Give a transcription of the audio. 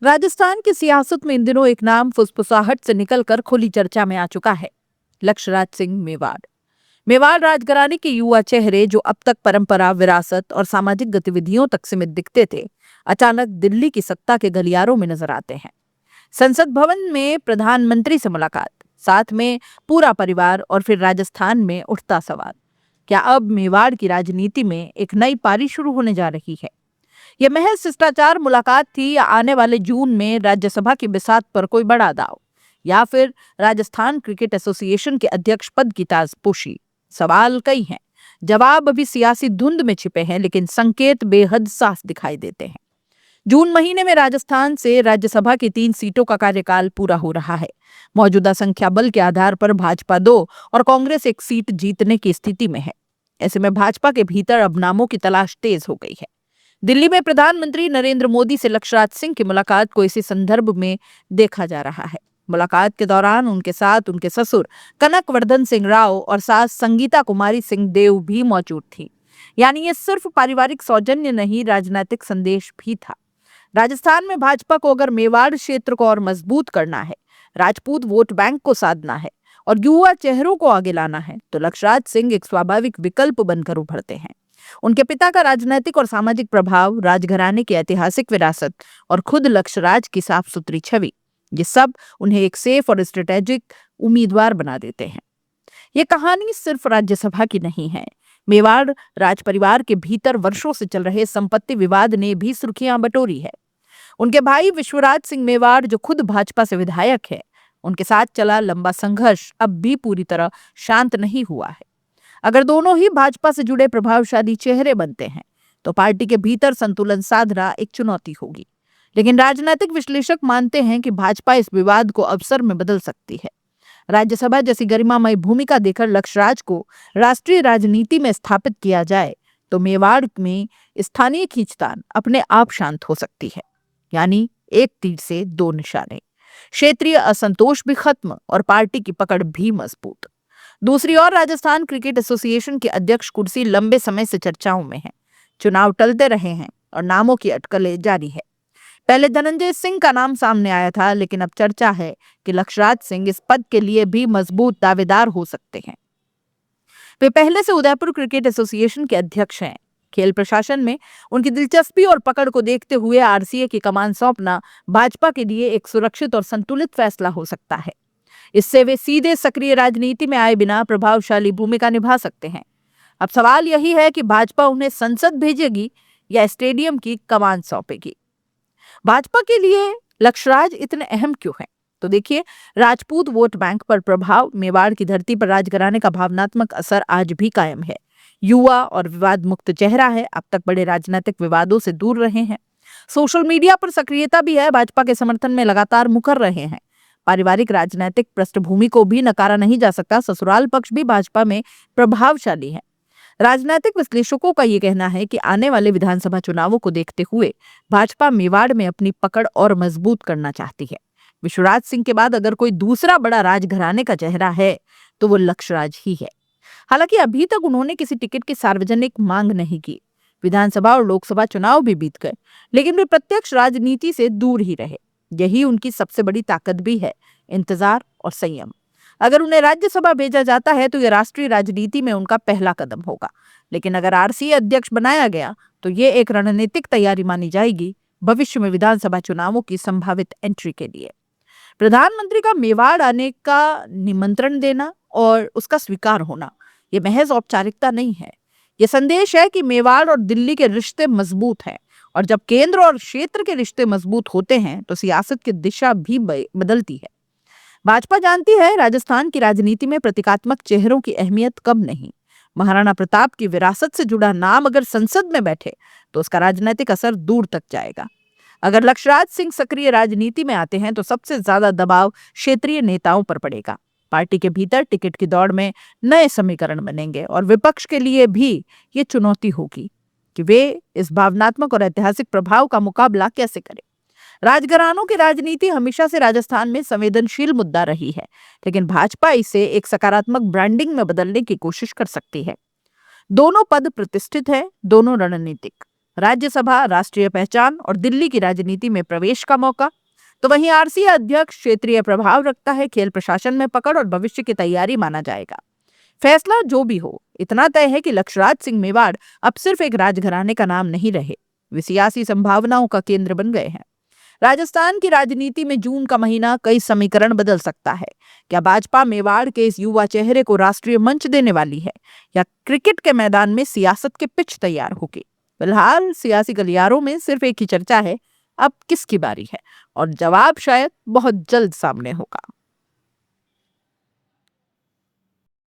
राजस्थान की सियासत में इन दिनों एक नाम फुसफुसाहट से निकलकर खुली चर्चा में आ चुका है। लक्ष्यराज सिंह मेवाड़। मेवाड़ राजघराने के युवा चेहरे जो अब तक परंपरा, विरासत और सामाजिक गतिविधियों तक सीमित दिखते थे, अचानक दिल्ली की सत्ता के गलियारों में नजर आते हैं। संसद भवन में प्रधानमंत्री से मुलाकात, साथ में पूरा परिवार और फिर राजस्थान में उठता सवाल, क्या अब मेवाड़ की राजनीति में एक नई पारी शुरू होने जा रही है? यह महज शिष्टाचार मुलाकात थी या आने वाले जून में राज्यसभा की बिसात पर कोई बड़ा दांव, या फिर राजस्थान क्रिकेट एसोसिएशन के अध्यक्ष पद की ताजपोशी? सवाल कई हैं, जवाब अभी सियासी धुंध में छिपे हैं, लेकिन संकेत बेहद साफ दिखाई देते हैं। जून महीने में राजस्थान से राज्यसभा की 3 सीटों का कार्यकाल पूरा हो रहा है। मौजूदा संख्या बल के आधार पर भाजपा 2 और कांग्रेस 1 सीट जीतने की स्थिति में है। ऐसे में भाजपा के भीतर अब नामों की तलाश तेज हो गई है। दिल्ली में प्रधानमंत्री नरेंद्र मोदी से लक्ष्यराज सिंह की मुलाकात को इसी संदर्भ में देखा जा रहा है। मुलाकात के दौरान उनके साथ उनके ससुर कनकवर्धन सिंह राव और सास संगीता कुमारी सिंह देव भी मौजूद थी। यानी ये सिर्फ पारिवारिक सौजन्य नहीं, राजनीतिक संदेश भी था। राजस्थान में भाजपा को अगर मेवाड़ क्षेत्र को और मजबूत करना है, राजपूत वोट बैंक को साधना है और युवा चेहरों को आगे लाना है, तो लक्ष्यराज सिंह एक स्वाभाविक विकल्प बनकर उभरते हैं। उनके पिता का राजनीतिक और सामाजिक प्रभाव, राजघराने की ऐतिहासिक विरासत और खुद लक्ष्यराज की साफ सुथरी छवि, ये सब उन्हें एक सेफ और स्ट्रेटेजिक उम्मीदवार बना देते हैं। ये कहानी सिर्फ राज्यसभा की नहीं है। मेवाड़ राज परिवार के भीतर वर्षों से चल रहे संपत्ति विवाद ने भी सुर्खियां बटोरी है। उनके भाई विश्वराज सिंह मेवाड़, जो खुद भाजपा से विधायक है, उनके साथ चला लंबा संघर्ष अब भी पूरी तरह शांत नहीं हुआ है। अगर दोनों ही भाजपा से जुड़े प्रभावशाली चेहरे बनते हैं, तो पार्टी के भीतर संतुलन साधना एक चुनौती होगी। लेकिन राजनीतिक विश्लेषक मानते हैं कि भाजपा इस विवाद को अवसर में बदल सकती है। राज्यसभा जैसी गरिमामय भूमिका देकर लक्ष्यराज को राष्ट्रीय राजनीति में स्थापित किया जाए, तो मेवाड़ में स्थानीय खींचतान अपने आप शांत हो सकती है। यानी एक तीर से 2 निशाने, क्षेत्रीय असंतोष भी खत्म और पार्टी की पकड़ भी मजबूत। दूसरी ओर राजस्थान क्रिकेट एसोसिएशन की अध्यक्ष कुर्सी लंबे समय से चर्चाओं में है। चुनाव टलते रहे हैं और नामों की अटकलें जारी है। पहले धनंजय सिंह का नाम सामने आया था, लेकिन अब चर्चा है कि लक्ष्यराज सिंह इस पद के लिए भी मजबूत दावेदार हो सकते हैं। वे पहले से उदयपुर क्रिकेट एसोसिएशन के अध्यक्ष हैं। खेल प्रशासन में उनकी दिलचस्पी और पकड़ को देखते हुए आरसीए की कमान सौंपना भाजपा के लिए एक सुरक्षित और संतुलित फैसला हो सकता है। इससे वे सीधे सक्रिय राजनीति में आए बिना प्रभावशाली भूमिका निभा सकते हैं। अब सवाल यही है कि भाजपा उन्हें संसद भेजेगी या स्टेडियम की कमान सौंपेगी। भाजपा के लिए लक्ष्यराज इतने अहम क्यों हैं? तो देखिए, राजपूत वोट बैंक पर प्रभाव, मेवाड़ की धरती पर राजघराने का भावनात्मक असर आज भी कायम है। युवा और विवाद मुक्त चेहरा है, अब तक बड़े राजनीतिक विवादों से दूर रहे हैं। सोशल मीडिया पर सक्रियता भी है, भाजपा के समर्थन में लगातार मुकर रहे हैं। पारिवारिक राजनीतिक पृष्ठभूमि को भी नकारा नहीं जा सकता। ससुराल पक्ष भी भाजपा में प्रभावशाली है। राजनीतिक विश्लेषकों का ये कहना है कि आने वाले विधानसभा चुनावों को देखते हुए भाजपा मेवाड़ में अपनी पकड़ और मजबूत करना चाहती है। विश्वराज सिंह के बाद अगर कोई दूसरा बड़ा राजघराने का चेहरा है, तो वो लक्ष्यराज ही है। हालांकि अभी तक उन्होंने किसी टिकट की सार्वजनिक मांग नहीं की। विधानसभा और लोकसभा चुनाव भी बीत गए, लेकिन वे प्रत्यक्ष राजनीति से दूर ही रहे। यही उनकी सबसे बड़ी ताकत भी है, इंतजार और संयम। अगर उन्हें राज्यसभा भेजा जाता है, तो यह राष्ट्रीय राजनीति में उनका पहला कदम होगा। लेकिन अगर आरसीए अध्यक्ष बनाया गया, तो ये एक रणनीतिक तैयारी मानी जाएगी भविष्य में विधानसभा चुनावों की संभावित एंट्री के लिए। प्रधानमंत्री का मेवाड़ आने का निमंत्रण देना और उसका स्वीकार होना, यह महज औपचारिकता नहीं है। यह संदेश है कि मेवाड़ और दिल्ली के रिश्ते मजबूत हैं, और जब केंद्र और क्षेत्र के रिश्ते मजबूत होते हैं, तो सियासत की दिशा भी बदलती है। भाजपा जानती है, राजस्थान की राजनीति में प्रतीकात्मक चेहरों की अहमियत कम नहीं। महाराणा प्रताप की विरासत से जुड़ा नाम अगर संसद में बैठे, तो उसका राजनीतिक असर दूर तक जाएगा। अगर लक्ष्यराज सिंह सक्रिय राजनीति में आते हैं, तो सबसे ज्यादा दबाव क्षेत्रीय नेताओं पर पड़ेगा। पार्टी के भीतर टिकट की दौड़ में नए समीकरण बनेंगे और विपक्ष के लिए भी ये चुनौती होगी कि वे इस भावनात्मक और ऐतिहासिक प्रभाव का मुकाबला कैसे करें। राजघरानों की राजनीति हमेशा से राजस्थान में संवेदनशील मुद्दा रही है, लेकिन भाजपा इसे एक सकारात्मक ब्रांडिंग में बदलने की कोशिश कर सकती है। दोनों पद प्रतिष्ठित है, दोनों रणनीतिक। राज्यसभा, राष्ट्रीय पहचान और दिल्ली की राजनीति में प्रवेश का मौका। तो वहीं आरसीए अध्यक्ष क्षेत्रीय प्रभाव रखता है, खेल प्रशासन में पकड़ और भविष्य की तैयारी माना जाएगा। फैसला जो भी हो, इतना तय है कि लक्षराज सिंह मेवाड़ अब सिर्फ एक राजघराने का नाम नहीं रहे, वे सियासी संभावनाओं का केंद्र बन गए हैं। राजस्थान की राजनीति में जून का महीना कई समीकरण बदल सकता है। क्या भाजपा मेवाड़ के इस युवा चेहरे को राष्ट्रीय मंच देने वाली है, या क्रिकेट के मैदान में सियासत के पिच तैयार होगी? फिलहाल सियासी गलियारों में सिर्फ एक ही चर्चा है, अब किसकी बारी है, और जवाब शायद बहुत जल्द सामने होगा।